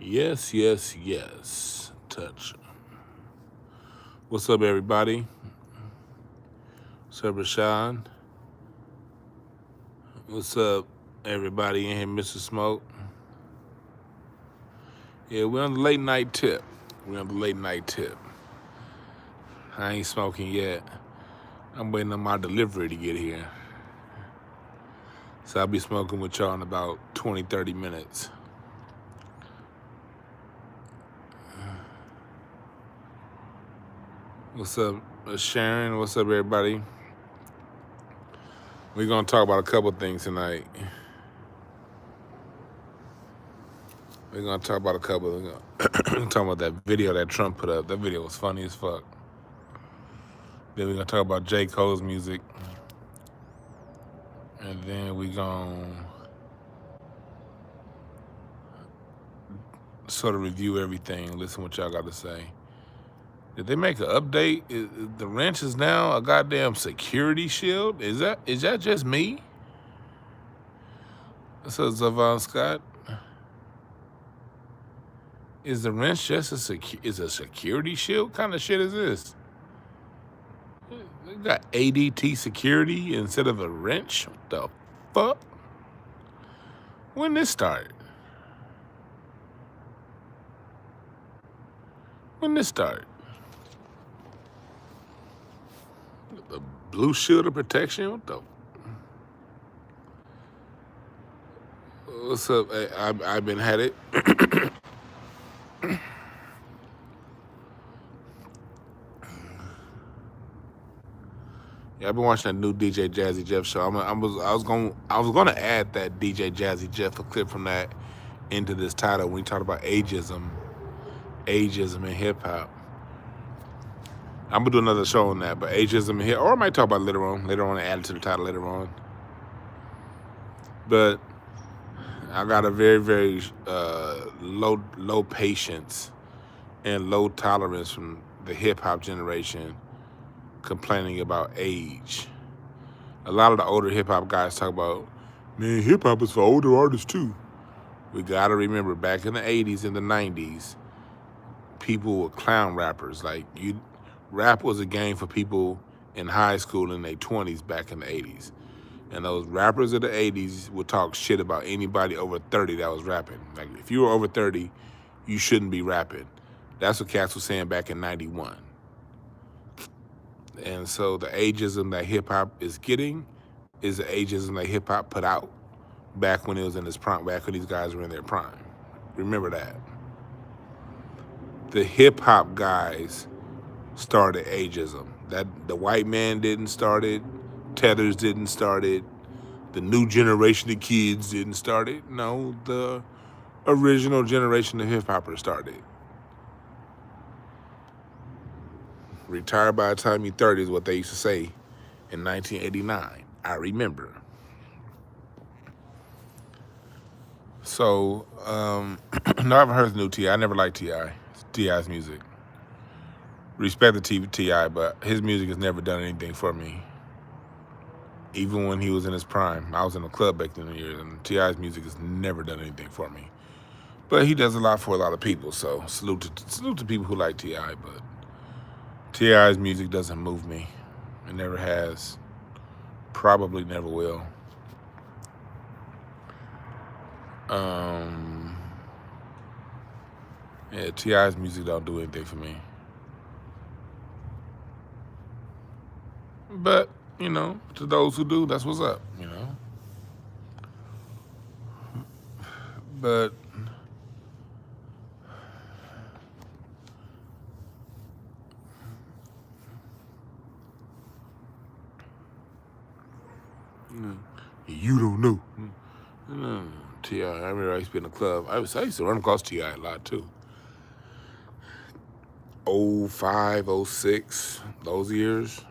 Yes, yes, yes. Touch. What's up, everybody? What's up, Rashawn? What's up, everybody in here, Mr. Smoke? Yeah, we're on the late night tip. I ain't smoking yet. I'm waiting on my delivery to get here. So I'll be smoking with y'all in about 20, 30 minutes. What's up, Sharon? What's up, everybody? We're going to talk about a couple things tonight. We're going to talk about that video that Trump put up. That video was funny as fuck. Then we're going to talk about J. Cole's music. And then we're going to sort of review everything, listen what y'all got to say. Did they make an update? The wrench is now a goddamn security shield? Is that just me? This is Zavon Scott. Is the wrench just a security shield? What kind of shit is this? They got ADT security instead of a wrench? What the fuck? When this start? The blue shield of protection? What the? What's up? I've been had it. Yeah, I've been watching that new DJ Jazzy Jeff show. I was gonna add that DJ Jazzy Jeff, a clip from that, into this title when we talked about ageism in hip hop. I'm gonna do another show on that, but ageism in hip, or I might talk about it later on and add it to the title later on. But I got a very, very low patience and low tolerance from the hip hop generation complaining about age. A lot of the older hip hop guys talk about, man, hip hop is for older artists too. We gotta remember, back in the 80s and the 90s, people were clown rappers. Rap was a game for people in high school in their 20s back in the 80s. And those rappers of the 80s would talk shit about anybody over 30 that was rapping. Like, if you were over 30, you shouldn't be rapping. That's what cats was saying back in 91. And so the ageism that hip-hop is getting is the ageism that hip-hop put out back when it was in its prime, back when these guys were in their prime. Remember that. The hip-hop guys started ageism. That the white man didn't start it, Tethers didn't start it, the new generation of kids didn't start it. No, the original generation of hip-hoppers started it. Retire by the time you're 30 is what they used to say in 1989. I remember. So, no, I haven't heard the new T.I. I never liked T.I. T.I.'s music. Respect the T.I., but his music has never done anything for me. Even when he was in his prime. I was in a club back in the years, and T.I.'s music has never done anything for me. But he does a lot for a lot of people, so salute to people who like T.I., but T.I.'s music doesn't move me. It never has. Probably never will. Yeah, T.I.'s music don't do anything for me. But, to those who do, that's what's up, But you don't know. T.I., I remember I used to be in the club. I used to run across T.I. a lot too. 05, 06, those years.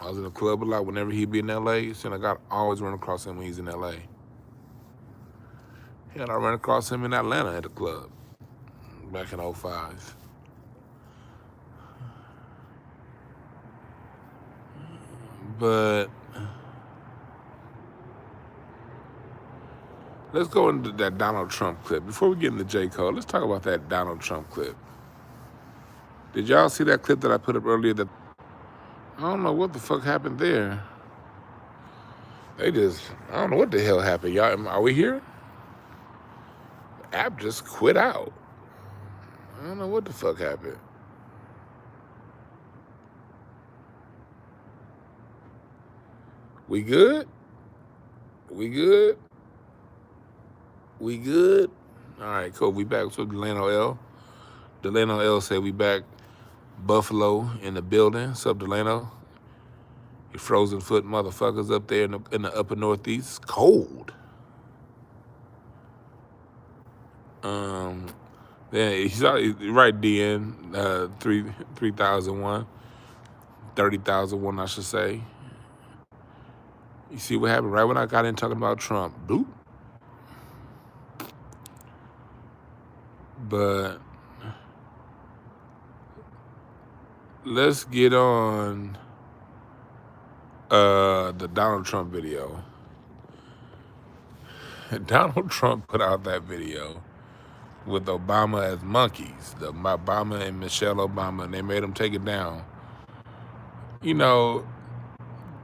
I was in the club a lot whenever he'd be in L.A. So I got always run across him when he's in L.A. And I ran across him in Atlanta at the club back in 05. But Let's go into that Donald Trump clip. Before we get into J. Cole, let's talk about that Donald Trump clip. Did y'all see that clip that I put up earlier? That I don't know what the fuck happened there. I don't know what the hell happened. Y'all, are we here? The app just quit out. I don't know what the fuck happened. We good? We good? We good? All right, cool. We back with Delano L. Delano L said we back. Buffalo in the building. What's up, Delano? You frozen foot motherfuckers up there in the upper northeast. It's cold. Yeah, he's right, DN. 3,001. 30,001, I should say. You see what happened right when I got in talking about Trump. Boop. But let's get on the Donald Trump video. Donald Trump put out that video with Obama as monkeys. Obama and Michelle Obama, and they made him take it down. You know,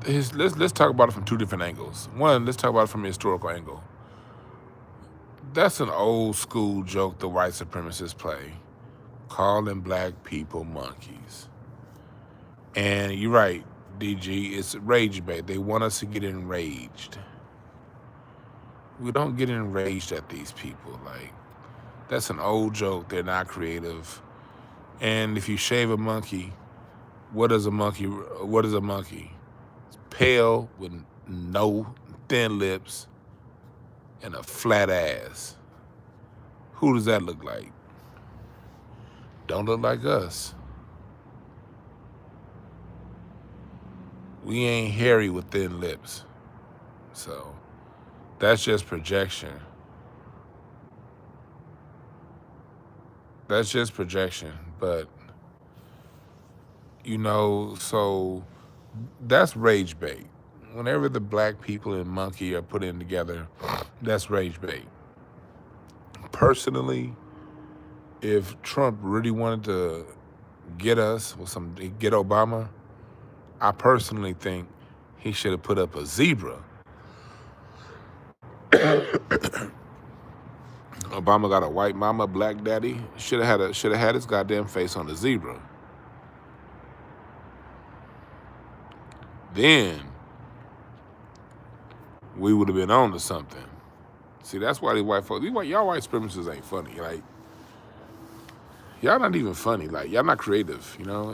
let's talk about it from two different angles. One, let's talk about it from a historical angle. That's an old school joke the white supremacists play, calling black people monkeys. And you're right, DG, it's rage bait. They want us to get enraged. We don't get enraged at these people. Like, that's an old joke. They're not creative. And if you shave a monkey, what is a monkey? It's pale with no thin lips and a flat ass. Who does that look like? Don't look like us. We ain't hairy with thin lips. So that's just projection. That's just projection. But, you know, so that's rage bait. Whenever the black people and monkey are put in together, that's rage bait. Personally, if Trump really wanted to get us with get Obama, I personally think he should have put up a zebra. Obama got a white mama, black daddy. Should have had his goddamn face on the zebra. Then we would have been on to something. See, that's why y'all white supremacists ain't funny. Like, y'all not even funny. Like, y'all not creative, you know?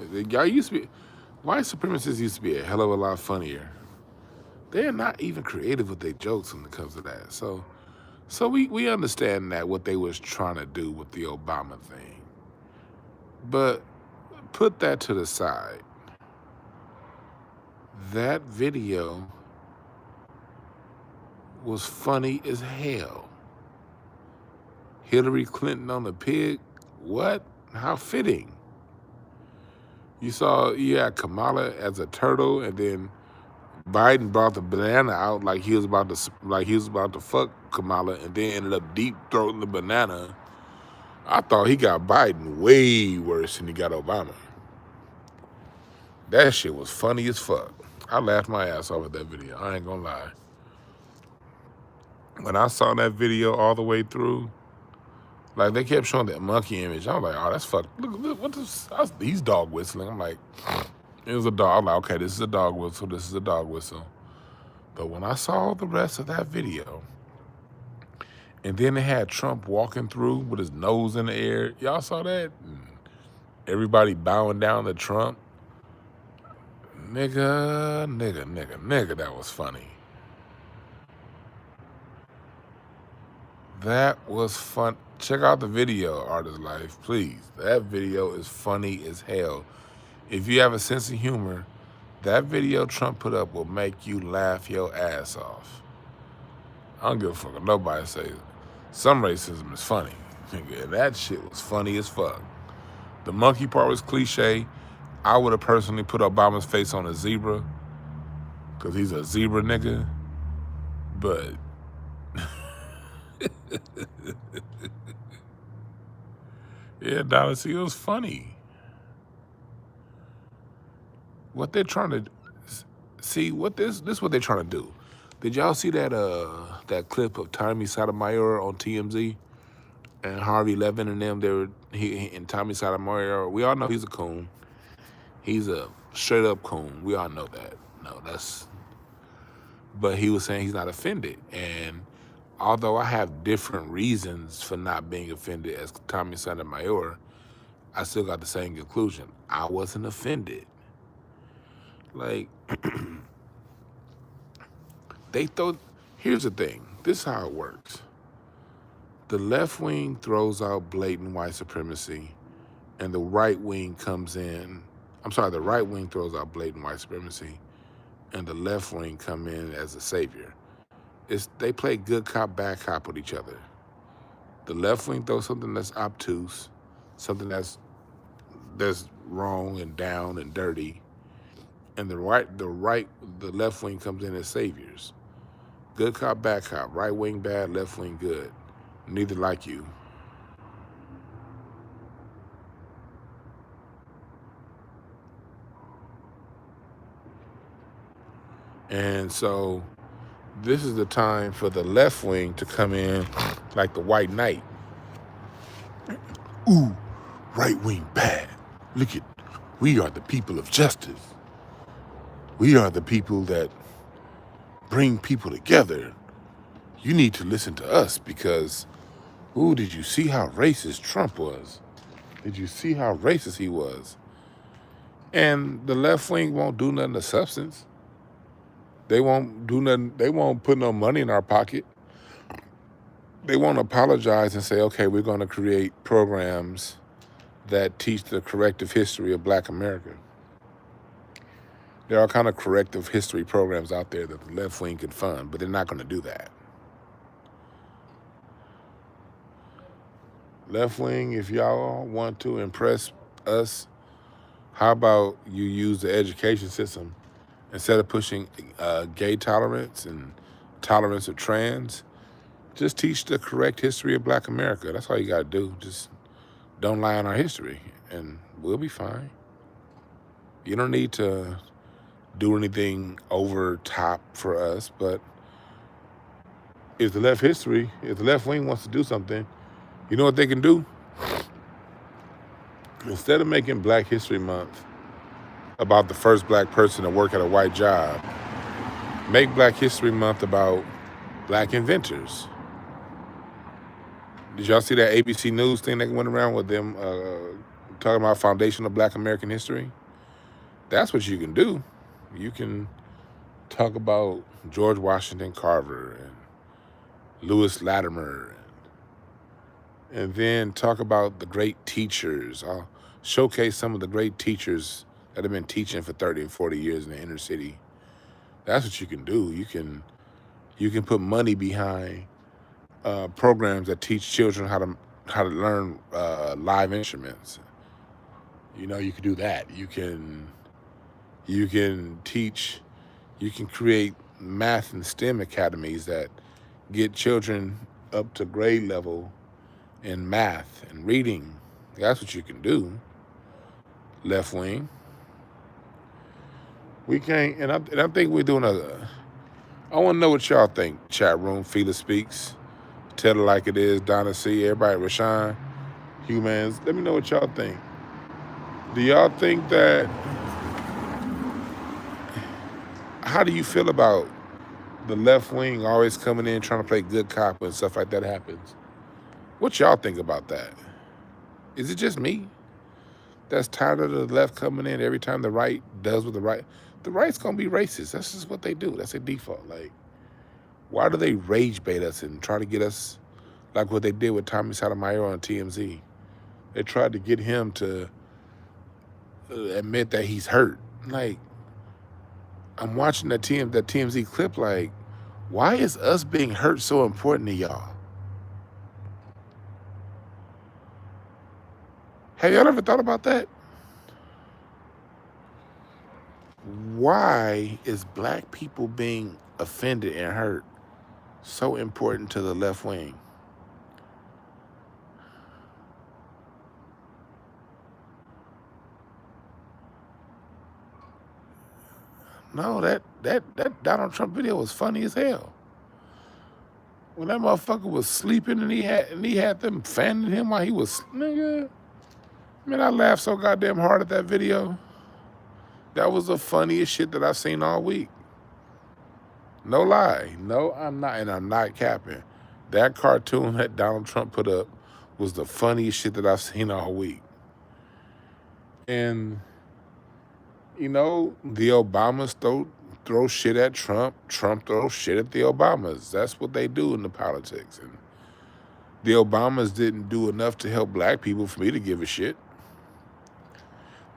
White supremacists used to be a hell of a lot funnier. They're not even creative with their jokes when it comes to that. So we understand that what they was trying to do with the Obama thing. But put that to the side. That video was funny as hell. Hillary Clinton on the pig? What? How fitting. You had Kamala as a turtle, and then Biden brought the banana out like he was about to fuck Kamala, and then ended up deep throating the banana. I thought he got Biden way worse than he got Obama. That shit was funny as fuck. I laughed my ass off at that video. I ain't gonna lie. When I saw that video all the way through, like, they kept showing that monkey image. I was like, oh, that's fucked. Look, what this? He's dog whistling. I'm like, it was a dog. I'm like, okay, this is a dog whistle. This is a dog whistle. But when I saw the rest of that video, and then they had Trump walking through with his nose in the air. Y'all saw that? Everybody bowing down to Trump. Nigga, that was funny. That was fun. Check out the video, Artist Life, please. That video is funny as hell. If you have a sense of humor, that video Trump put up will make you laugh your ass off. I don't give a fuck if nobody says some racism is funny. That shit was funny as fuck. The monkey part was cliche. I would have personally put Obama's face on a zebra, because he's a zebra nigga. But Yeah, Dallas, it was funny. What they're trying to see, what this is what they're trying to do. Did y'all see that clip of Tommy Sotomayor on TMZ and Harvey Levin and them? He and Tommy Sotomayor. We all know he's a coon. He's a straight up coon. We all know that. No, but he was saying he's not offended. And although I have different reasons for not being offended as Tommy Sotomayor, I still got the same conclusion. I wasn't offended. Like, they throw, here's the thing. This is how it works. The left wing throws out blatant white supremacy, and the right wing comes in. I'm sorry, the right wing throws out blatant white supremacy, and the left wing come in as a savior. They play good cop, bad cop with each other. The left wing throws something that's obtuse, something that's wrong and down and dirty, and the left wing comes in as saviors. Good cop, bad cop. Right wing bad, left wing good. Neither like you. And so this is the time for the left wing to come in like the white knight. Ooh, right wing bad. Look at, we are the people of justice. We are the people that bring people together. You need to listen to us because, ooh, did you see how racist Trump was? Did you see how racist he was? And the left wing won't do nothing of substance. They won't do nothing. They won't put no money in our pocket. They won't apologize and say, okay, we're going to create programs that teach the corrective history of Black America. There are kind of corrective history programs out there that the left wing can fund, but they're not going to do that. Left wing, if y'all want to impress us, how about you use the education system instead of pushing gay tolerance and tolerance of trans? Just teach the correct history of Black America. That's all you got to do. Just don't lie on our history, and we'll be fine. You don't need to do anything over top for us, but if the left wing wants to do something, you know what they can do? Instead of making Black History Month about the first Black person to work at a white job, make Black History Month about Black inventors. Did y'all see that ABC News thing that went around with them talking about foundational Black American history? That's what you can do. You can talk about George Washington Carver and Lewis Latimer, and then talk about the great teachers. I'll showcase some of the great teachers that have been teaching for 30 and 40 years in the inner city. That's what you can do. You can put money behind programs that teach children how to learn live instruments. You know, you can do that. You can create math and STEM academies that get children up to grade level in math and reading. That's what you can do. Left wing. We can't, and I think we're doing I want to know what y'all think. Chat room, Fela Speaks. Tell it like it is. Donna C. Everybody, Rashawn, Humans. Let me know what y'all think. Do y'all think that? How do you feel about the left wing always coming in trying to play good cop when stuff like that happens? What y'all think about that? Is it just me that's tired of the left coming in every time the right does what the right? The right's gonna be racist. That's just what they do. That's their default. Like, why do they rage bait us and try to get us like what they did with Tommy Sotomayor on TMZ? They tried to get him to admit that he's hurt. Like, I'm watching that TMZ clip. Like, why is us being hurt so important to y'all? Have y'all ever thought about that? Why is Black people being offended and hurt so important to the left wing? No, that Donald Trump video was funny as hell. When that motherfucker was sleeping and he had them fanning him while he was, nigga. Man, I laughed so goddamn hard at that video. That was the funniest shit that I've seen all week. No lie. No, I'm not, and I'm not capping. That cartoon that Donald Trump put up was the funniest shit that I've seen all week. And, you know, the Obamas throw shit at Trump. Trump throws shit at the Obamas. That's what they do in the politics. And the Obamas didn't do enough to help black people for me to give a shit.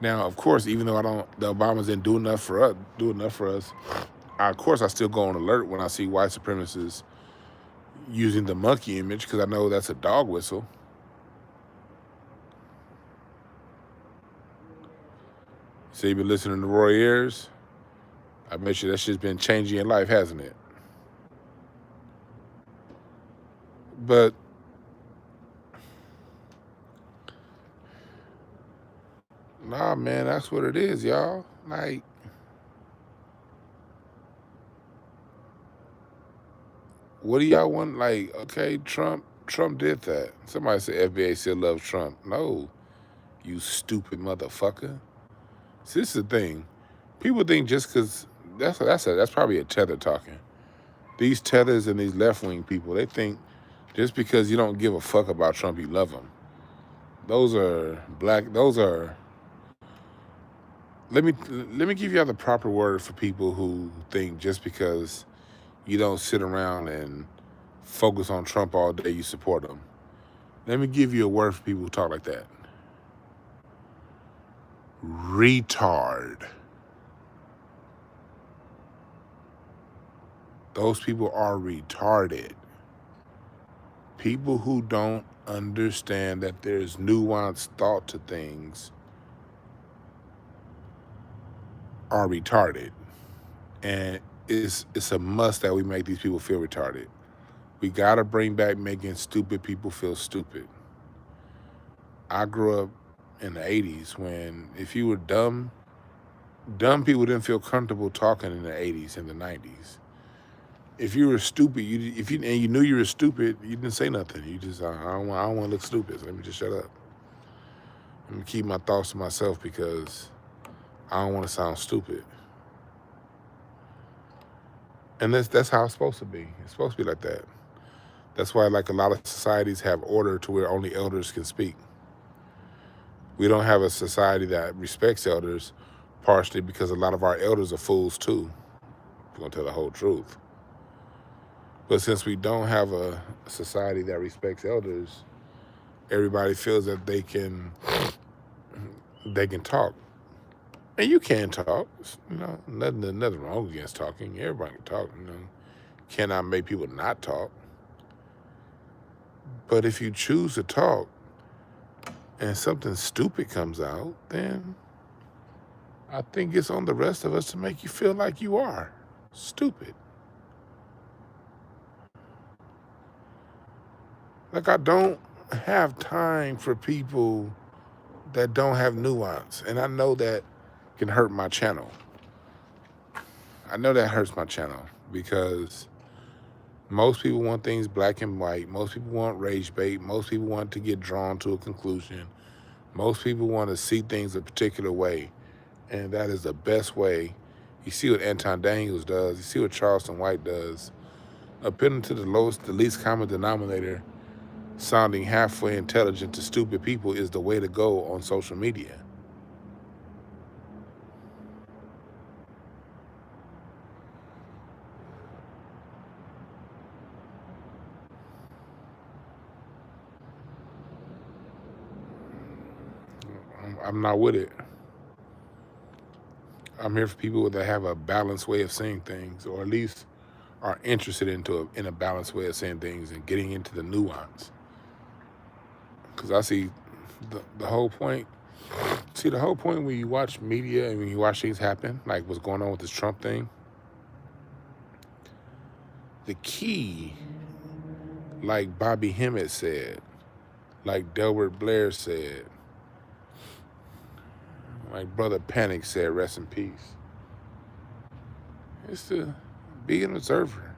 Now, of course, even though the Obamas didn't do enough for us, of course, I still go on alert when I see white supremacists using the monkey image because I know that's a dog whistle. So you've been listening to Roy Ayers? I bet you that shit's been changing your life, hasn't it? But nah, man, that's what it is, y'all. Like, what do y'all want? Like, okay, Trump did that. Somebody said FBA still loves Trump. No, you stupid motherfucker. See, this is the thing. People think just because that's probably a tether talking. These tethers and these left-wing people, they think just because you don't give a fuck about Trump, you love him. Those are black. Those are. Let me give you the proper word for people who think just because you don't sit around and focus on Trump all day, you support him. Let me give you a word for people who talk like that. Retard. Those people are retarded. People who don't understand that there's nuanced thought to things are retarded. And it's a must that we make these people feel retarded. We gotta bring back making stupid people feel stupid. I grew up in the 80s when if you were dumb people didn't feel comfortable talking in the 80s and the 90s. If you were stupid, you knew you were stupid, you didn't say nothing. You just, I don't want to look stupid, so let me just shut up. Let me keep my thoughts to myself because I don't want to sound stupid. And that's how it's supposed to be. It's supposed to be like that. That's why, like, a lot of societies have order to where only elders can speak. We don't have a society that respects elders, partially because a lot of our elders are fools too. We're gonna tell the whole truth. But since we don't have a society that respects elders, everybody feels that they can talk. And you can talk. You know, nothing wrong against talking. Everybody can talk. You know, cannot make people not talk. But if you choose to talk and something stupid comes out, then I think it's on the rest of us to make you feel like you are stupid. Like, I don't have time for people that don't have nuance. And I know that can hurt my channel. I know that hurts my channel because most people want things black and white. Most people want rage bait. Most people want to get drawn to a conclusion. Most people want to see things a particular way. And that is the best way. You see what Anton Daniels does. You see what Charleston White does. Appealing to the least common denominator, sounding halfway intelligent to stupid people is the way to go on social media. I'm not with it. I'm here for people that have a balanced way of saying things, or at least are interested in a balanced way of saying things and getting into the nuance. Because I see the whole point. See, the whole point when you watch media and when you watch things happen, like what's going on with this Trump thing, the key, like Bobby Hemmett said, like Delbert Blair said, like Brother Panic said, rest in peace. It's to be an observer.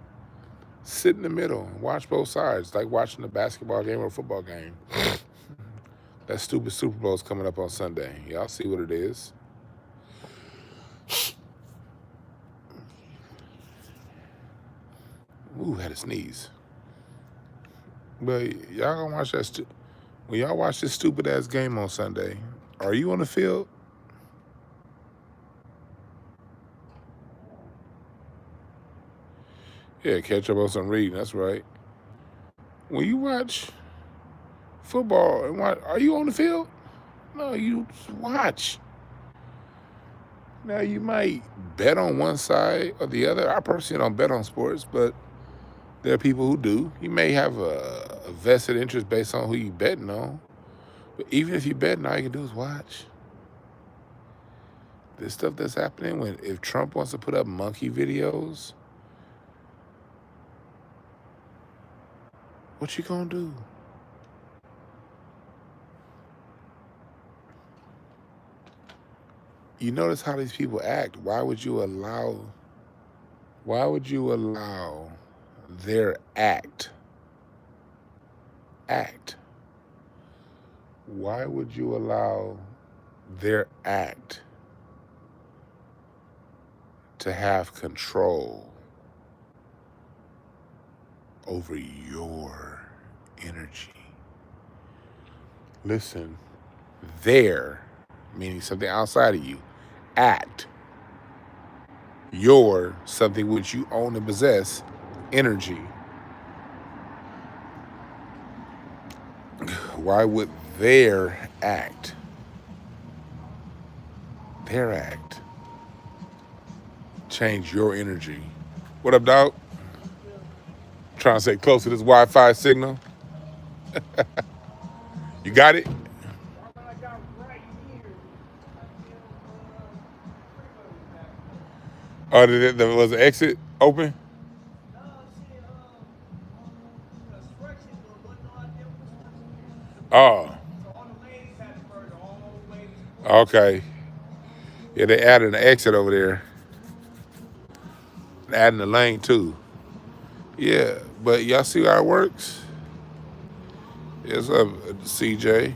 Sit in the middle and watch both sides, like watching a basketball game or a football game. That stupid Super Bowl is coming up on Sunday. Y'all see what it is. Ooh, had a sneeze. But y'all gonna watch that. When y'all watch this stupid ass game on Sunday, are you on the field? Yeah, catch up on some reading. That's right. When you watch football and are you on the field? No, you just watch. Now you might bet on one side or the other. I personally don't bet on sports, but there are people who do. You may have a vested interest based on who you betting on. But even if you betting, all you can do is watch. This stuff that's happening if Trump wants to put up monkey videos, what you gonna do? You notice how these people act. Why would you allow their act? Why would you allow their act to have control over your energy? Listen, their, meaning something outside of you, act, your, something which you own and possess, energy. Why would their act change your energy? What up, dog? Trying to stay close to this Wi-Fi signal. You got it? Oh, there was an exit open? Oh. Okay. Yeah, they added an exit over there. Adding the lane too. Yeah, but y'all see how it works? It's up, CJ.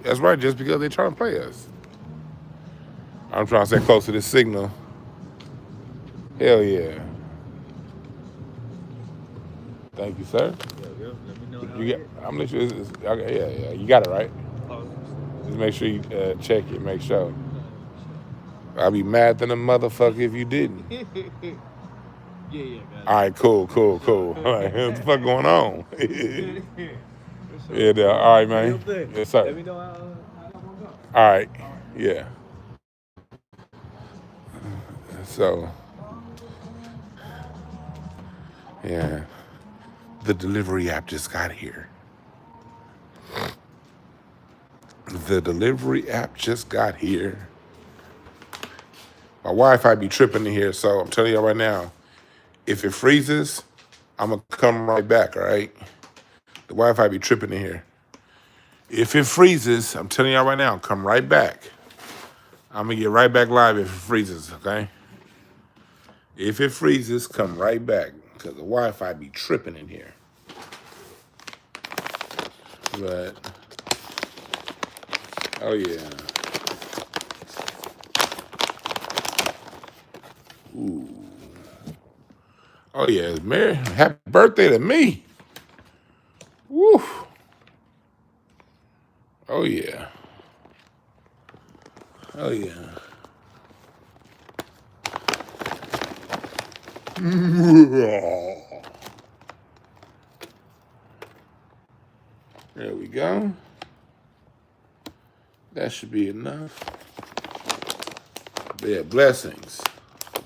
That's right, just because they're trying to play us. I'm trying to stay close to this signal. Hell yeah. Thank you, sir. Yeah, let me know. You get, I'm gonna let you. Okay, yeah. You got it right. Just make sure you check it. Make sure. I'll be mad than a motherfucker if you didn't. Yeah. All right, cool. All right, what the fuck going on? Yeah, all right, man. Yes, sir. Let me know how that one goes. All right, yeah. So, yeah, the delivery app just got here. The delivery app just got here. My Wi-Fi be tripping in here, so I'm telling y'all right now, if it freezes, I'm gonna come right back, all right? The Wi-Fi be tripping in here. If it freezes, I'm telling y'all right now, come right back. I'm gonna get right back live if it freezes, okay? If it freezes, come right back, because the Wi-Fi be tripping in here. But, oh yeah. Ooh. Oh yeah, Mary, happy birthday to me. Woo. Oh yeah. Oh yeah. There we go. That should be enough. But yeah, blessings.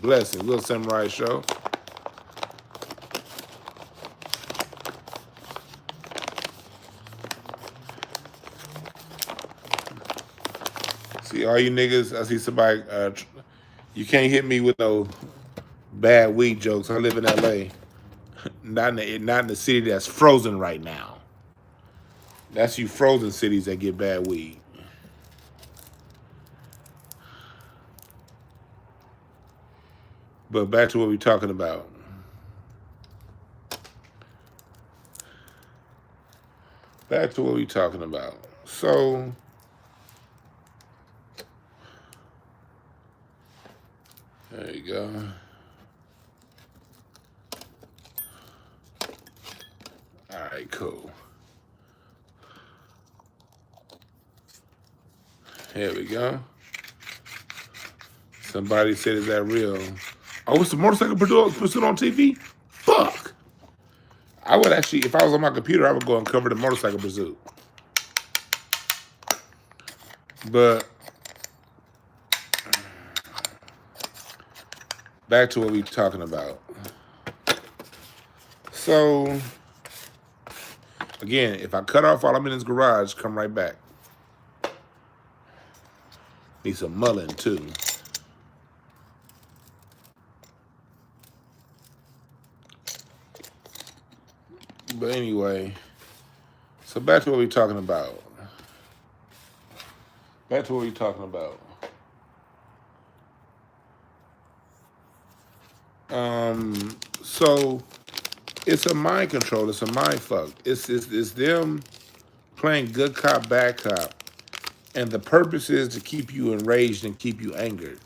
Blessings. Little Samurai Show. See, all you niggas, I see somebody, you can't hit me with no bad weed jokes. I live in LA. Not in the city that's frozen right now. That's you frozen cities that get bad weed. But back to what we're talking about. Back to what we're talking about. So, there you go. All right, cool. Here we go. Somebody said, is that real? Oh, it's a motorcycle pursuit on TV? Fuck. I would actually, if I was on my computer, I would go and cover the motorcycle pursuit. But back to what we're talking about. So, again, if I cut off while I'm in this garage, come right back. Need some mullein, too. But anyway, so back to what we're talking about. Back to what we're talking about. So it's a mind control. It's a mind fuck. It's them playing good cop, bad cop. And the purpose is to keep you enraged and keep you angered.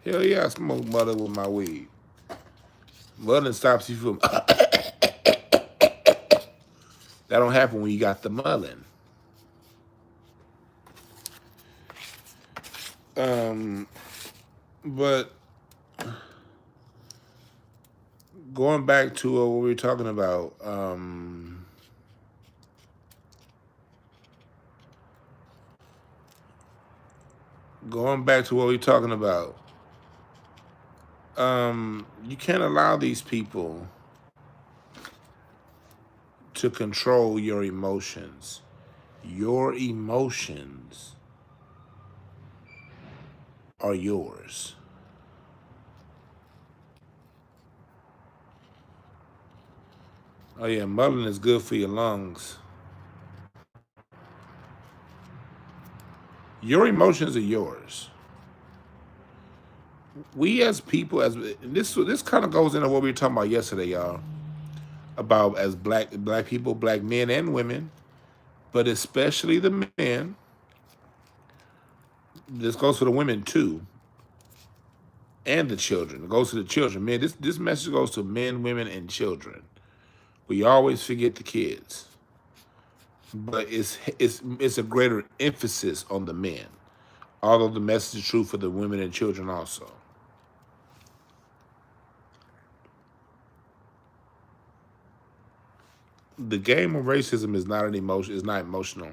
Hell yeah, I smoke mother with my weed. Mullein stops you from... That don't happen when you got the mullein. But going back to what we were talking about, you can't allow these people to control your emotions. Your emotions are yours. Oh yeah, mullein is good for your lungs. Your emotions are yours. We as people, as this kind of goes into what we were talking about yesterday, y'all. About as black people, black men and women, but especially the men. This goes for the women too, and the children. It goes to the children. Man, this message goes to men, women, and children. We always forget the kids, but it's a greater emphasis on the men. Although the message is true for the women and children also. The game of racism is not an emotion. Is not emotional.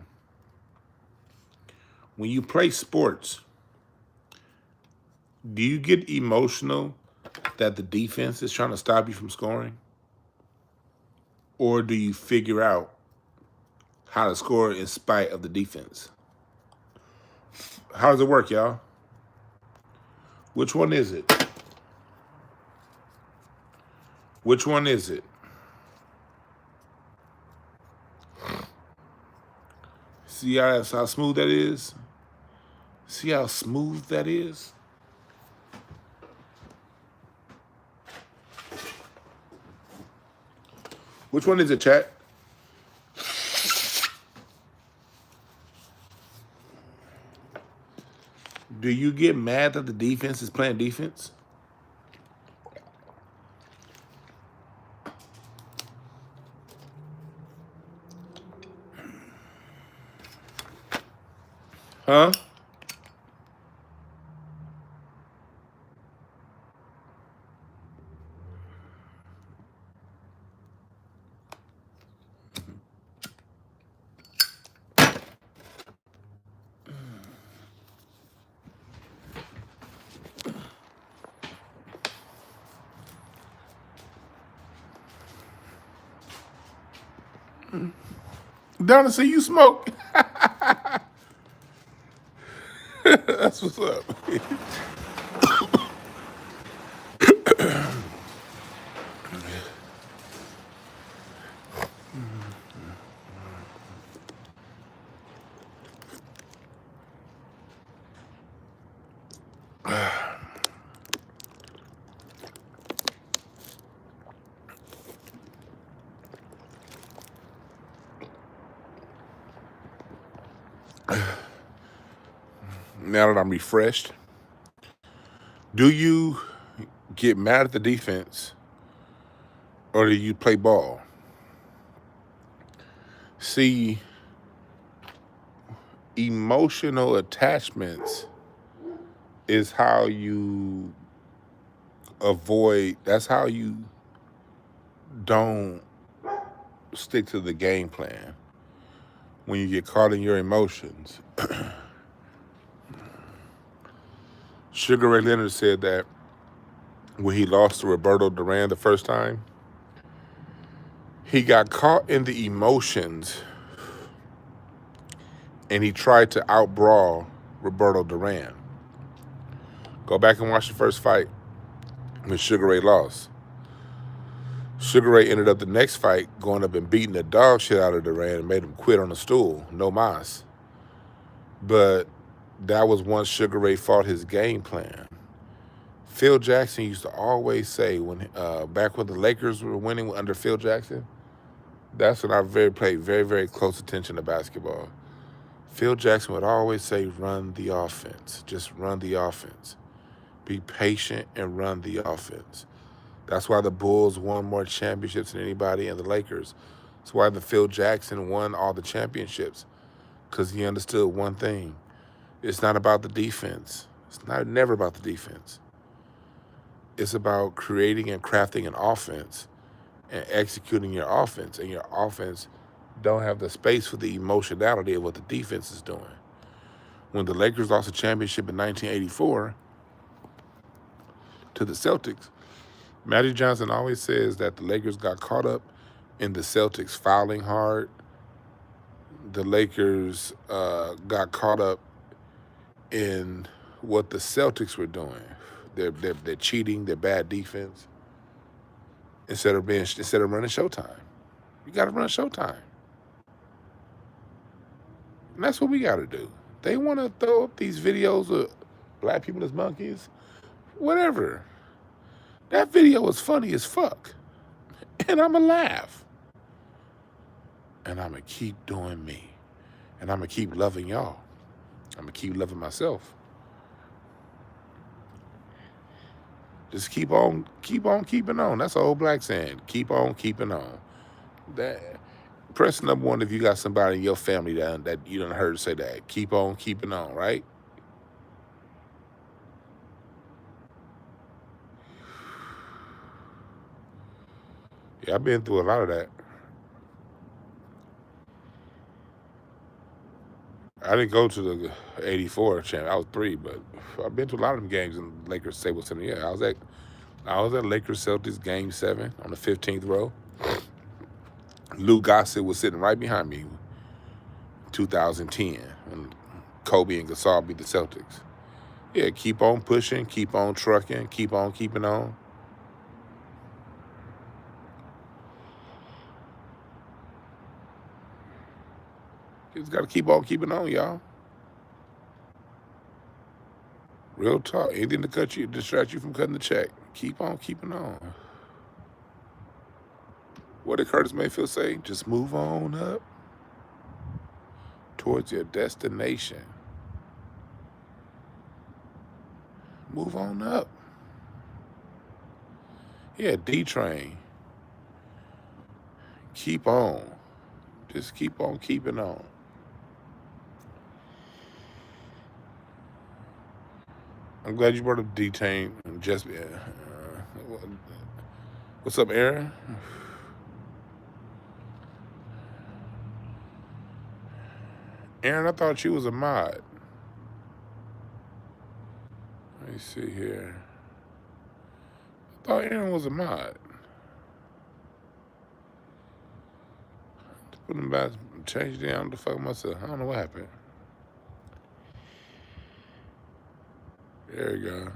When you play sports, do you get emotional that the defense is trying to stop you from scoring? Or do you figure out how to score in spite of the defense? How does it work, y'all? Which one is it? Which one is it? See how smooth that is? See how smooth that is? Which one is it, chat? Do you get mad that the defense is playing defense? Huh? Down to see you smoke. That's what's up. Now that I'm refreshed, do you get mad at the defense or do you play ball? See, emotional attachments is how you that's how you don't stick to the game plan when you get caught in your emotions. Sugar Ray Leonard said that when he lost to Roberto Duran the first time, he got caught in the emotions and he tried to outbrawl Roberto Duran. Go back and watch the first fight when Sugar Ray lost. Sugar Ray ended up the next fight going up and beating the dog shit out of Duran and made him quit on the stool. No mas. But that was once Sugar Ray fought his game plan. Phil Jackson used to always say when back when the Lakers were winning under Phil Jackson, that's when I paid very, very close attention to basketball. Phil Jackson would always say, run the offense. Just run the offense. Be patient and run the offense. That's why the Bulls won more championships than anybody in the Lakers. That's why the Phil Jackson won all the championships, because he understood one thing. It's not about the defense. It's never about the defense. It's about creating and crafting an offense and executing your offense. And your offense don't have the space for the emotionality of what the defense is doing. When the Lakers lost the championship in 1984 to the Celtics, Magic Johnson always says that the Lakers got caught up in the Celtics fouling hard. The Lakers got caught up in what the Celtics were doing. They're cheating, their bad defense. Instead of running Showtime. You got to run Showtime. And that's what we got to do. They want to throw up these videos of black people as monkeys. Whatever. That video was funny as fuck. And I'm going to laugh. And I'm going to keep doing me. And I'm going to keep loving y'all. I'm going to keep loving myself. Just keep on keeping on. That's an old black saying. Keep on keeping on. Press number 1 if you got somebody in your family that you done heard say that. Keep on keeping on, right? Yeah, I've been through a lot of that. I didn't go to the 84 champ. I was 3, but I've been to a lot of them games in Lakers Staples Center. Yeah, I was at Lakers Celtics Game 7 on the 15th row. Lou Gossett was sitting right behind me in 2010 when Kobe and Gasol beat the Celtics. Yeah, keep on pushing, keep on trucking, keep on keeping on. You just got to keep on keeping on, y'all. Real talk. Anything to distract you from cutting the check. Keep on keeping on. What did Curtis Mayfield say? Just move on up towards your destination. Move on up. Yeah, D-Train. Keep on. Just keep on keeping on. I'm glad you brought up D-Train. What's up, Aaron? Aaron, I thought you was a mod. Let me see here. I thought Aaron was a mod. Put him back, change it down to fuck myself. I don't know what happened. There we go.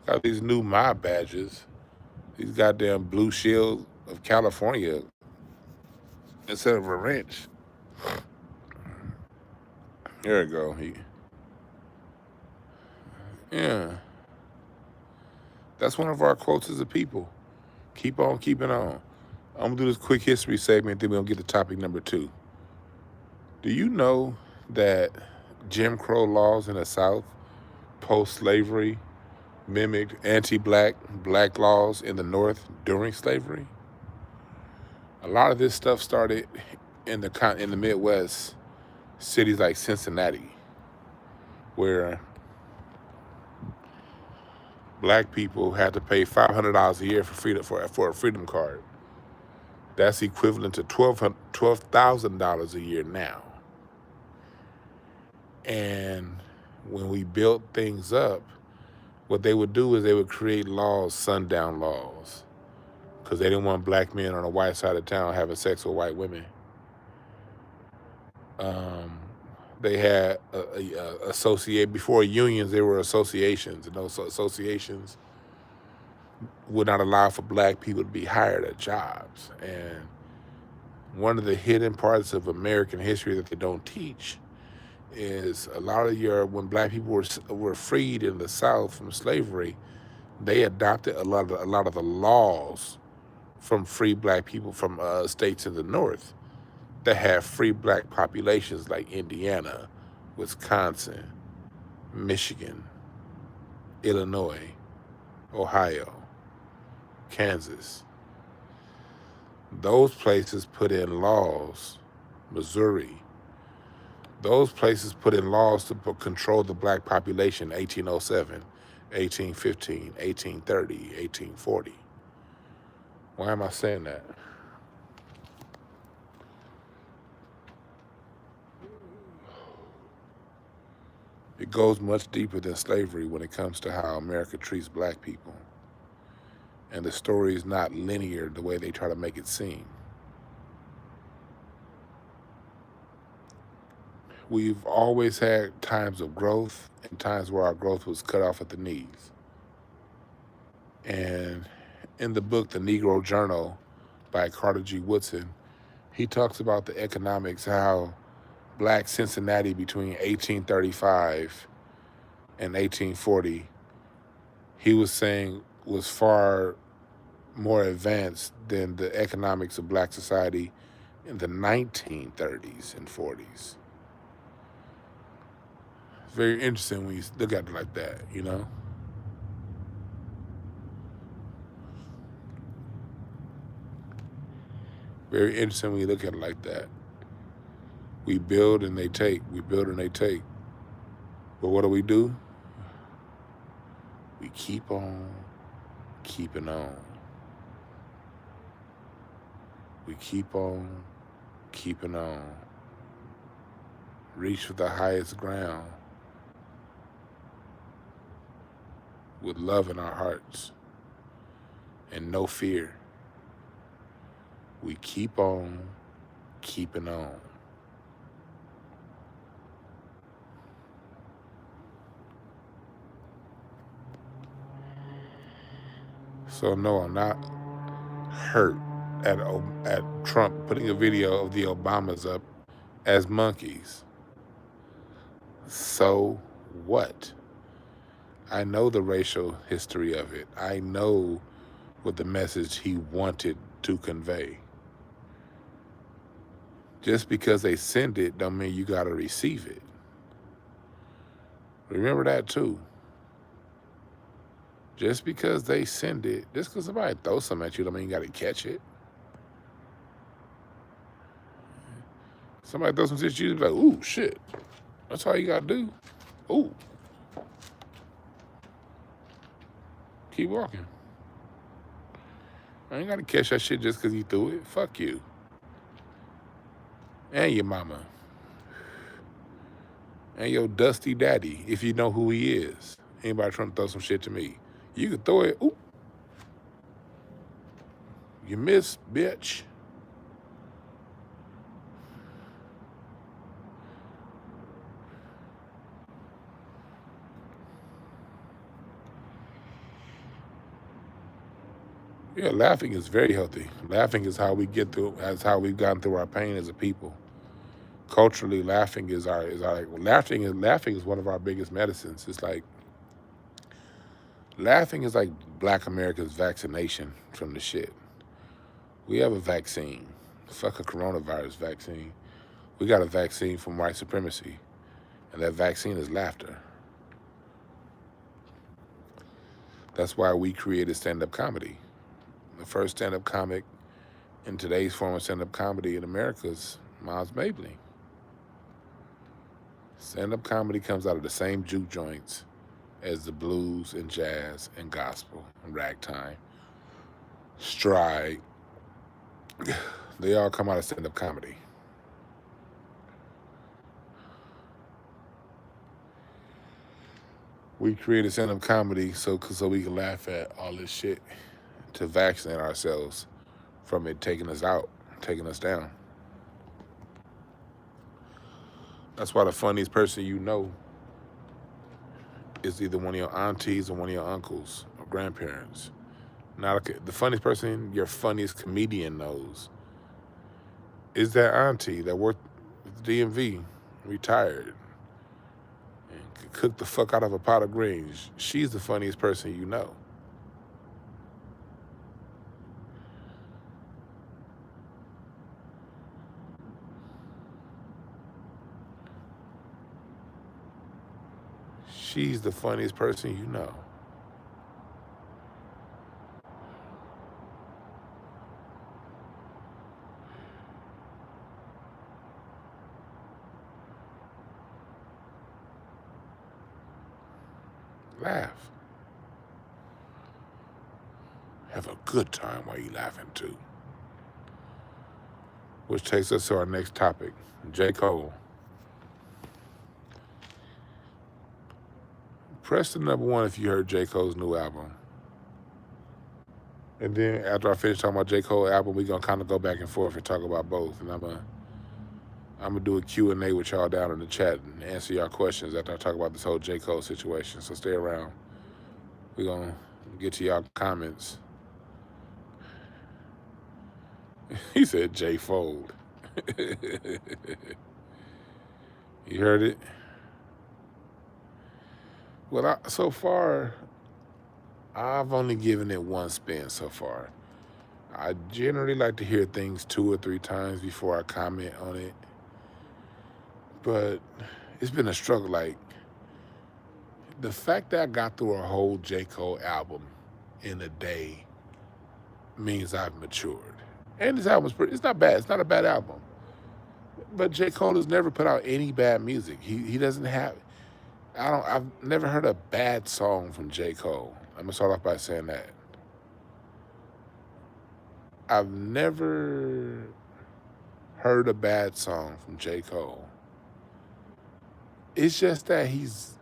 Got these new mod badges. These goddamn blue shield of California instead of a wrench. There we go. Yeah. That's one of our quotes as a people. Keep on keeping on. I'm going to do this quick history segment, then we'll get to topic number 2. Do you know that Jim Crow laws in the South post-slavery mimicked anti-black laws in the North during slavery? A lot of this stuff started in the Midwest, cities like Cincinnati, where black people had to pay $500 a year for a freedom card. That's equivalent to $12,000 a year now. And when we built things up, what they would do is they would create laws, sundown laws, because they didn't want black men on the white side of town having sex with white women. They had before unions, there were associations, and those associations would not allow for black people to be hired at jobs. And one of the hidden parts of American history that they don't teach is a lot of when black people were freed in the South from slavery, they adopted a lot of the laws from free black people from states in the North that have free black populations like Indiana, Wisconsin, Michigan, Illinois, Ohio, Kansas. Those places put in laws, Missouri, those places put in laws to control the black population 1807, 1815, 1830, 1840. Why am I saying that? It goes much deeper than slavery when it comes to how America treats black people. And the story is not linear the way they try to make it seem. We've always had times of growth and times where our growth was cut off at the knees. And in the book, The Negro Journal by Carter G. Woodson, he talks about the economics, how black Cincinnati between 1835 and 1840, he was saying was far more advanced than the economics of black society in the 1930s and 40s. It's very interesting when you look at it like that, you know? Very interesting when you look at it like that. We build and they take. We build and they take. But what do? We keep on keeping on. We keep on keeping on. Reach for the highest ground with love in our hearts and no fear. We keep on keeping on. So no, I'm not hurt at Trump putting a video of the Obamas up as monkeys. So what? I know the racial history of it. I know what the message he wanted to convey. Just because they send it don't mean you gotta receive it. Remember that too. Just because they send it, just because somebody throws something at you don't mean you gotta catch it. Somebody throws some shit at you, be like, ooh, shit. That's all you gotta do. Ooh. Keep walking. I ain't gotta catch that shit just because you threw it. Fuck you. And your mama. And your dusty daddy, if you know who he is. Anybody trying to throw some shit to me. You can throw it. Ooh. You miss, bitch. Yeah, laughing is very healthy. Laughing is how we get through. That's how we've gotten through our pain as a people. Culturally, laughing is laughing is one of our biggest medicines. It's like laughing is like Black America's vaccination from the shit. We have a vaccine. Fuck a coronavirus vaccine. We got a vaccine from white supremacy, and that vaccine is laughter. That's why we created stand-up comedy. The first stand-up comic in today's form of stand-up comedy in America is Miles Mabley. Stand-up comedy comes out of the same juke joints as the blues and jazz and gospel and ragtime, stride. They all come out of stand-up comedy. We created stand-up comedy so we can laugh at all this shit to vaccinate ourselves from it taking us out, taking us down. That's why the funniest person you know is either one of your aunties or one of your uncles or grandparents. The funniest person your funniest comedian knows is that auntie that worked at the DMV, retired, and could cook the fuck out of a pot of greens. She's the funniest person you know. She's the funniest person you know. Laugh. Have a good time while you laughing too. Which takes us to our next topic, J. Cole. Press the number 1 if you heard J. Cole's new album. And then after I finish talking about J. Cole album, we're going to kind of go back and forth and talk about both. And I'm gonna do a Q&A with y'all down in the chat and answer y'all questions after I talk about this whole J. Cole situation. So stay around. We're going to get to y'all comments. He said J. Fold. You heard it? Well, so far, I've only given it one spin so far. I generally like to hear things 2 or 3 times before I comment on it. But it's been a struggle. Like, the fact that I got through a whole J. Cole album in a day means I've matured. And this album's it's not bad. It's not a bad album. But J. Cole has never put out any bad music. He doesn't have... I've never heard a bad song from J. Cole. I'm gonna start off by saying that. I've never heard a bad song from J. Cole. It's just that he's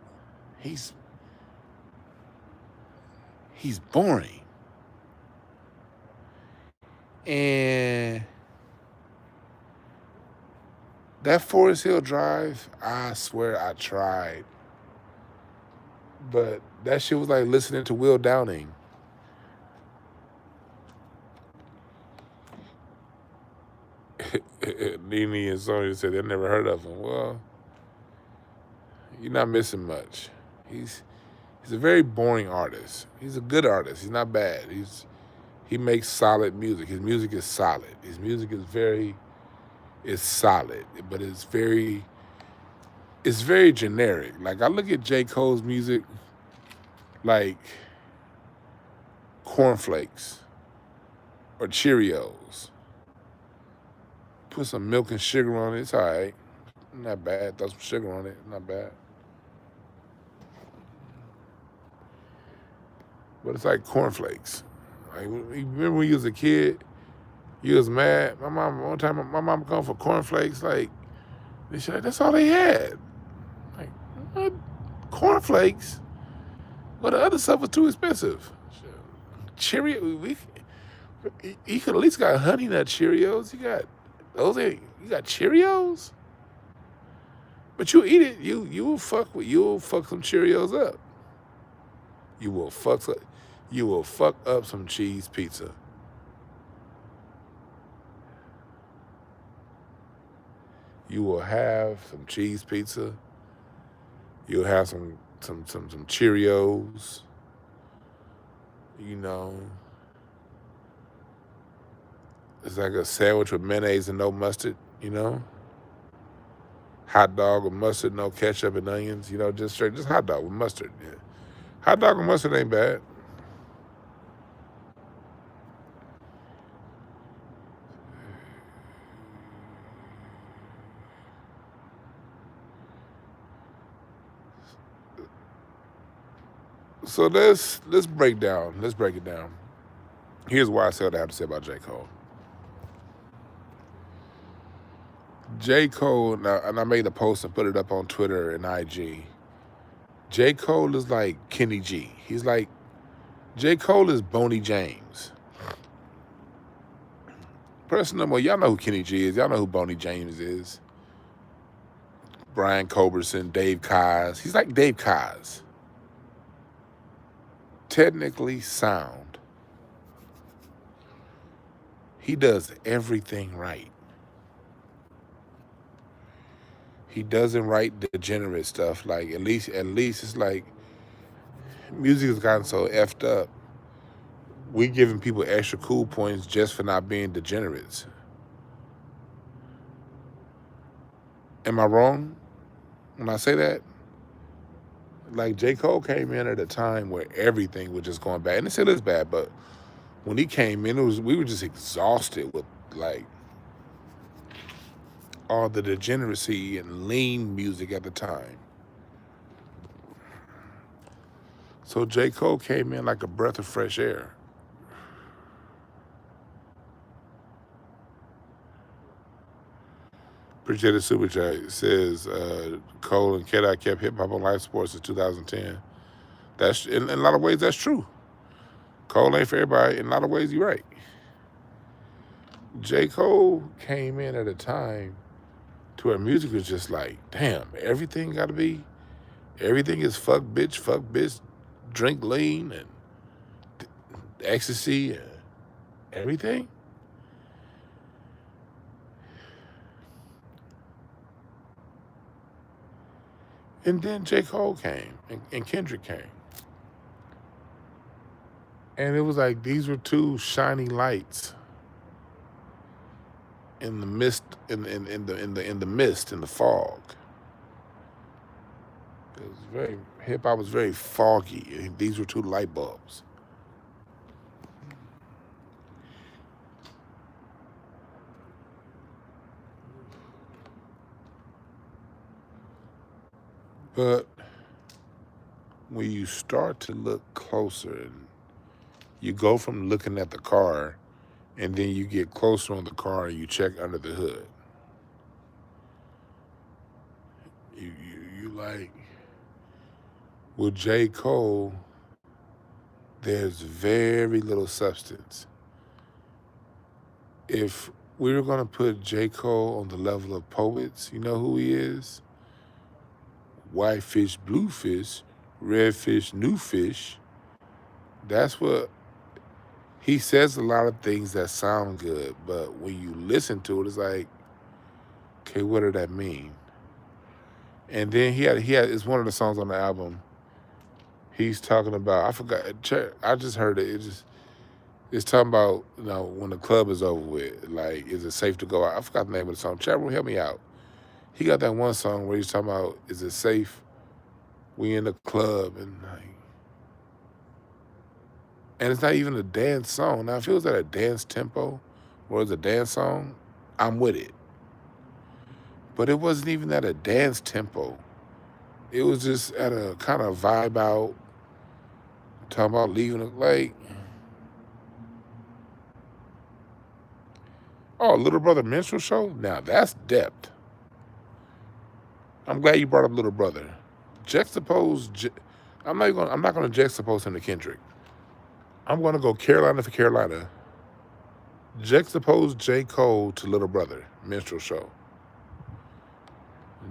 boring. And that Forest Hill Drive, I swear I tried. But that shit was like listening to Will Downing. Nene and Sonya said they never heard of him. Well, you're not missing much. He's a very boring artist. He's a good artist. He's not bad. He makes solid music. His music is solid. His music is solid, but it's very generic. Like, I look at J. Cole's music like cornflakes or Cheerios. Put some milk and sugar on it. It's all right. Not bad. Throw some sugar on it. Not bad. But it's like cornflakes. Like, remember when you was a kid, you was mad. One time my mom come for cornflakes. Like, that's all they had. Like, what? Cornflakes? Well, the other stuff was too expensive. Cheerios, you could at least got Honey Nut Cheerios. You got those. You got Cheerios. But you eat it. You'll fuck some Cheerios up. You will fuck up some cheese pizza. You will have some cheese pizza. You'll have some Cheerios. You know, it's like a sandwich with mayonnaise and no mustard. You know, Hot dog with mustard, no ketchup and onions. Just straight, just hot dog with mustard. Yeah. Hot dog with mustard ain't bad. So let's break down. Let's break it down. Here's why I say what I have to say about J. Cole. J. Cole, now, and I made a post and put it up on Twitter and IG. J. Cole is like Kenny G. J. Cole is Boney James. Person number one, y'all know who Kenny G is. Y'all know who Boney James is. Brian Culberson, Dave Kaz. He's like Dave Kaz. Technically sound. He does everything right. He doesn't write degenerate stuff. Like at least it's like music has gotten so effed up. We giving people extra cool points just for not being degenerates. Am I wrong when I say that? Like J. Cole came in at a time where everything was just going bad, and it still is bad. But when he came in, we were just exhausted with like all the degeneracy and lean music at the time. So J. Cole came in like a breath of fresh air. Appreciate the super chat. It says Cole and Kid I kept hip hop on life sports since 2010. That's in a lot of ways that's true. Cole ain't for everybody. In a lot of ways, you're right. J. Cole came in at a time to where music was just like, damn, everything is fuck bitch, drink lean and ecstasy and everything. And then J. Cole came and Kendrick came. And it was like these were two shining lights in the mist, in the mist, in the fog. It was very hip hop was very foggy. And these were two light bulbs. But when you start to look closer and you go from looking at the car and then you get closer on the car and you check under the hood. You like, with J. Cole, there's very little substance. If we were going to put J. Cole on the level of poets, you know who he is? White fish, blue fish, red fish, new fish. That's what he says. A lot of things that sound good, but when you listen to it, it's like, okay, what did that mean? And then he had it's one of the songs on the album. He's talking about, I forgot, I just heard it. It's talking about, when the club is over with, like, is it safe to go out? I forgot the name of the song. Chat room, help me out. He got that one song where he's talking about, is it safe? We in the club and like, and it's not even a dance song. Now, if it was at a dance tempo or it's a dance song, I'm with it. But it wasn't even at a dance tempo. It was just at a kind of vibe out, talking about leaving, like, oh, Little Brother Minstrel Show? Now, that's depth. I'm glad you brought up Little Brother. I'm not gonna juxtapose him to Kendrick. I'm gonna go Carolina for Carolina. Juxtapose J. Cole to Little Brother, Minstrel Show.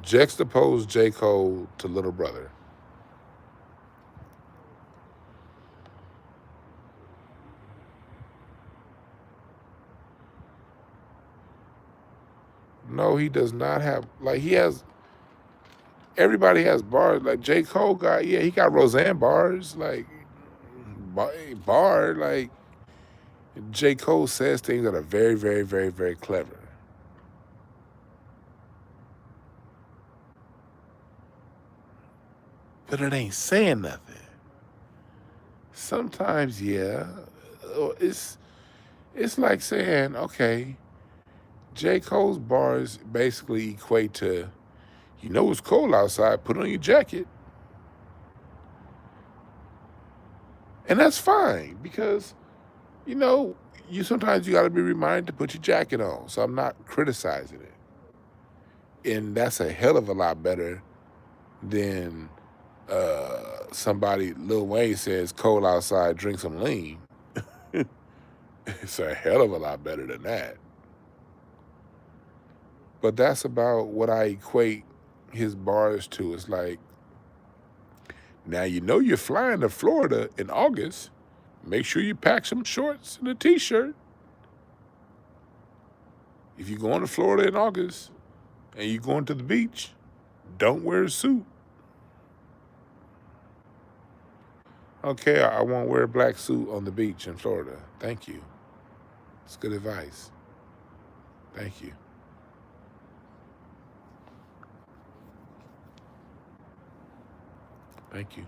Juxtapose J. Cole to Little Brother. No, he does not have, like, everybody has bars. Like, J. Cole he got Roseanne bars. Like, like, J. Cole says things that are very, very, very, very clever. but it ain't saying nothing. Sometimes, yeah, it's like saying, okay, J. Cole's bars basically equate to, you know it's cold outside, put on your jacket. And that's fine because, you know, sometimes you got to be reminded to put your jacket on. So I'm not criticizing it. And that's a hell of a lot better than somebody, Lil Wayne says, cold outside, drink some lean. It's a hell of a lot better than that. But that's about what I equate his bars to. It's like, now you know you're flying to Florida in August. Make sure you pack some shorts and a t-shirt. If you're going to Florida in August and you're going to the beach, don't wear a suit. Okay, I won't wear a black suit on the beach in Florida. Thank you. It's good advice. Thank you. Thank you.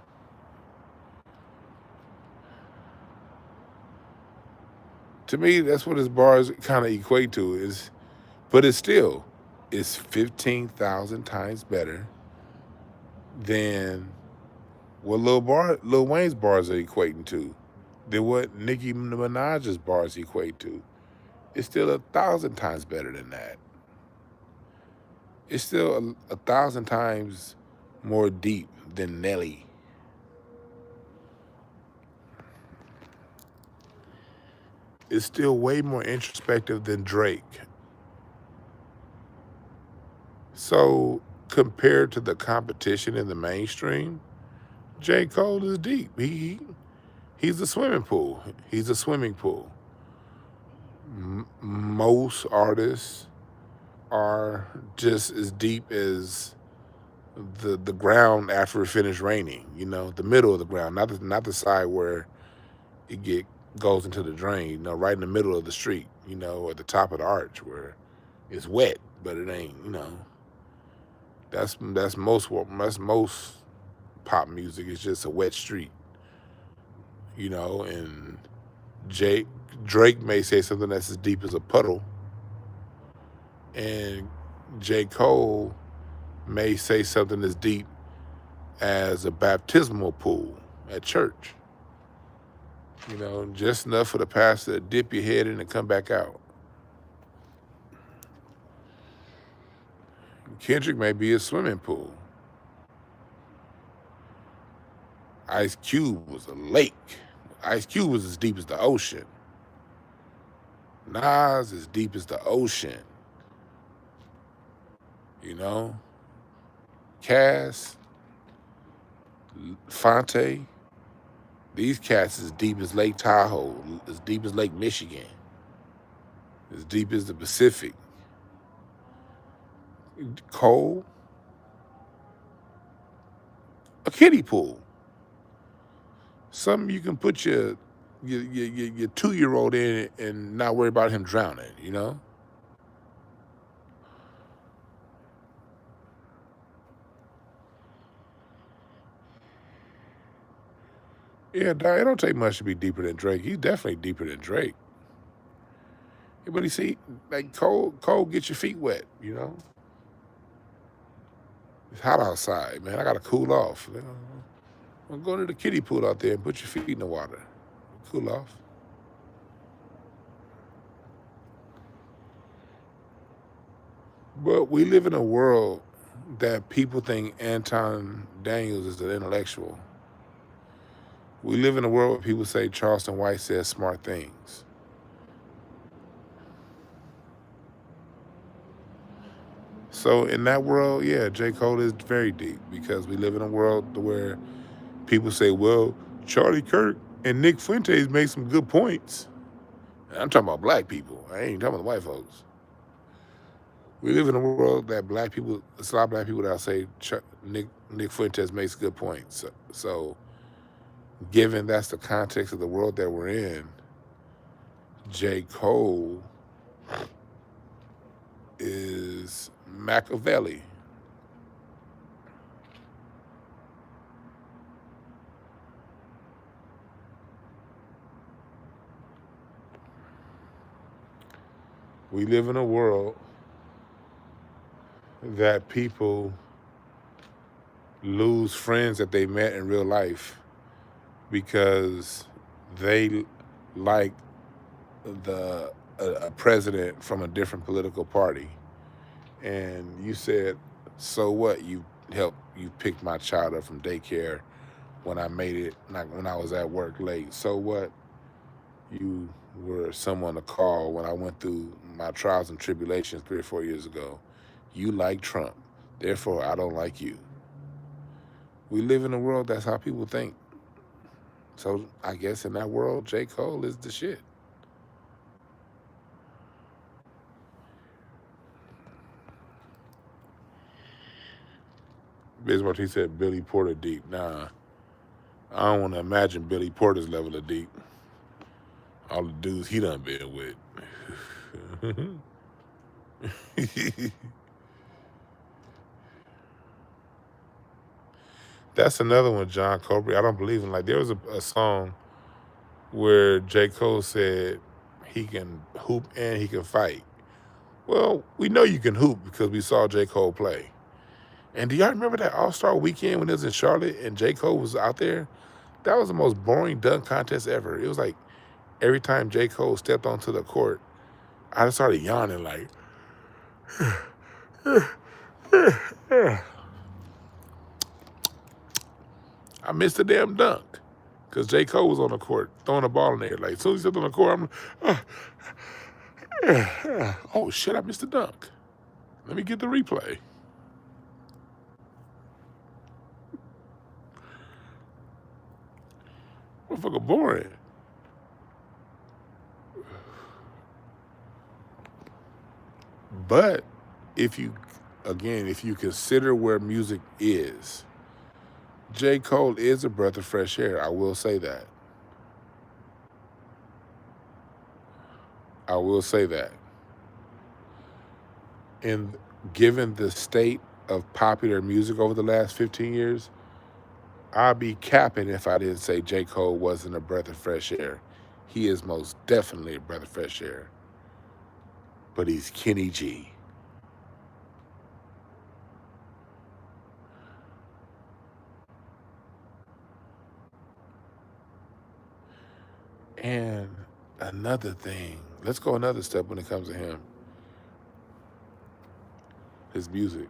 To me, that's what his bars kind of equate to is, but it's 15,000 times better than what Lil Wayne's bars are equating to, than what Nicki Minaj's bars equate to. It's still 1,000 times better than that. It's still 1,000 times more deep than Nelly. It's still way more introspective than Drake. So compared to the competition in the mainstream, J. Cole is deep. He's a swimming pool. He's a swimming pool. Most artists are just as deep as the ground after it finished raining. You know, the middle of the ground, not the side where it goes into the drain. You know, right in the middle of the street. You know, at the top of the arch where it's wet, but it ain't. You know, that's most pop music. It's just a wet street. You know, and Drake may say something that's as deep as a puddle, and J. Cole may say something as deep as a baptismal pool at church. You know, just enough for the pastor to dip your head in and come back out. Kendrick may be a swimming pool. Ice Cube was a lake. Ice Cube was as deep as the ocean. Nas as deep as the ocean. You know? Cass, Fonte, these cats as deep as Lake Tahoe, as deep as Lake Michigan, as deep as the Pacific. Cole, a kiddie pool. Something you can put your 2-year-old in and not worry about him drowning, you know? Yeah, dog, it don't take much to be deeper than Drake. He's definitely deeper than Drake. Yeah, but you see, like Cole gets your feet wet, you know? It's hot outside, man. I gotta cool off. You know? Well, go to the kiddie pool out there and put your feet in the water. Cool off. But we live in a world that people think Anton Daniels is an intellectual. We live in a world where people say Charleston White says smart things. So in that world, yeah, J. Cole is very deep because we live in a world where people say, well, Charlie Kirk and Nick Fuentes made some good points. And I'm talking about black people. I ain't talking about white folks. We live in a world that it's a lot of black people that say Nick Fuentes makes good points. So given that's the context of the world that we're in, J. Cole is Machiavelli. We live in a world that people lose friends that they met in real life because they like a president from a different political party. And you said, so what? You picked my child up from daycare when I made it, like when I was at work late. So what? You were someone to call when I went through my trials and tribulations 3 or 4 years ago. You like Trump, therefore I don't like you. We live in a world that's how people think. So I guess in that world, J. Cole is the shit. Bismarck, he said Billy Porter deep. Nah, I don't want to imagine Billy Porter's level of deep. All the dudes he done been with. That's another one, John Cobry. I don't believe in. Like, there was a song where J. Cole said he can hoop and he can fight. Well, we know you can hoop because we saw J. Cole play. And do y'all remember that All-Star weekend when it was in Charlotte and J. Cole was out there? That was the most boring dunk contest ever. It was like every time J. Cole stepped onto the court, I just started yawning like, I missed the damn dunk. Because J. Cole was on the court throwing the ball in there. Like, as soon as he stepped on the court, I'm oh shit, I missed the dunk. Let me get the replay. Motherfucker boring. But if you consider where music is, J. Cole is a breath of fresh air. I will say that. I will say that. And given the state of popular music over the last 15 years, I'd be capping if I didn't say J. Cole wasn't a breath of fresh air. He is most definitely a breath of fresh air. But he's Kenny G. And another thing, let's go another step when it comes to him. His music.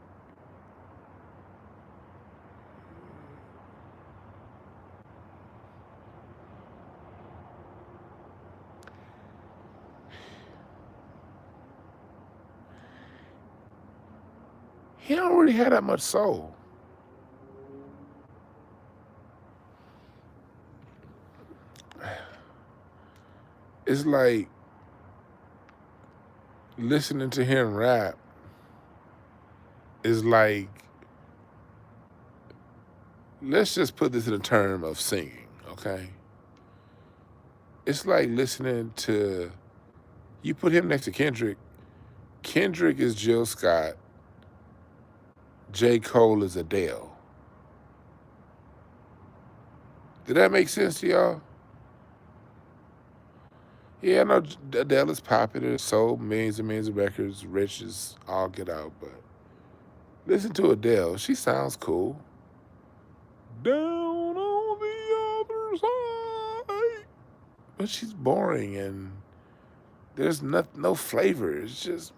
He don't really have that much soul. It's like listening to him rap is like, let's just put this in the term of singing, okay? It's like listening to, you put him next to Kendrick. Kendrick is Jill Scott. J. Cole is Adele. Did that make sense to y'all? Yeah, I know Adele is popular, sold millions and millions of records, rich as all get out, but listen to Adele. She sounds cool. Down on the other side. But she's boring and there's no flavor. It's just,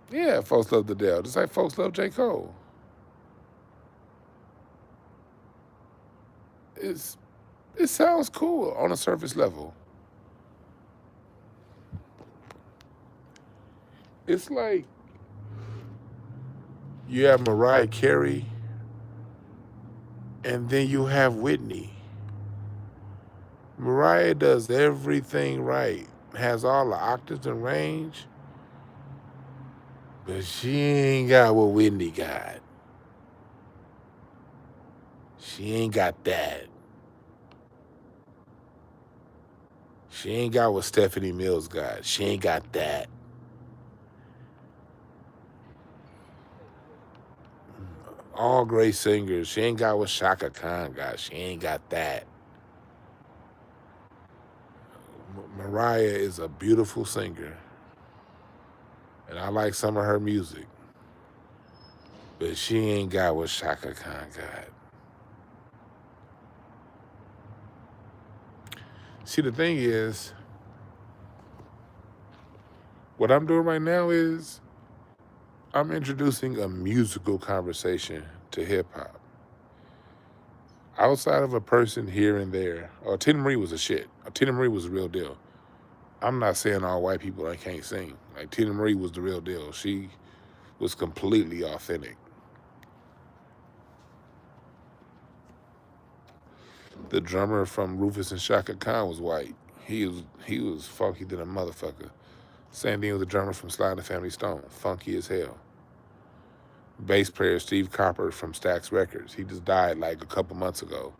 yeah, folks love Adele, just like folks love J. Cole. It sounds cool on a surface level. It's like you have Mariah Carey and then you have Whitney. Mariah does everything right, has all the octaves and range, but she ain't got what Whitney got. She ain't got that. She ain't got what Stephanie Mills got. She ain't got that. All great singers. She ain't got what Shaka Khan got. She ain't got that. Mariah is a beautiful singer, and I like some of her music, but she ain't got what Shaka Khan got. See, the thing is, what I'm doing right now is I'm introducing a musical conversation to hip hop. Outside of a person here and there, Tina Marie was a shit. Tina Marie was the real deal. I'm not saying all white people that can't sing. Like, Tina Marie was the real deal. She was completely authentic. The drummer from Rufus and Shaka Khan was white. He was funky than a motherfucker. Same thing with the drummer from Sly and the Family Stone, funky as hell. Bass player Steve Cropper from Stax Records. He just died like a couple months ago.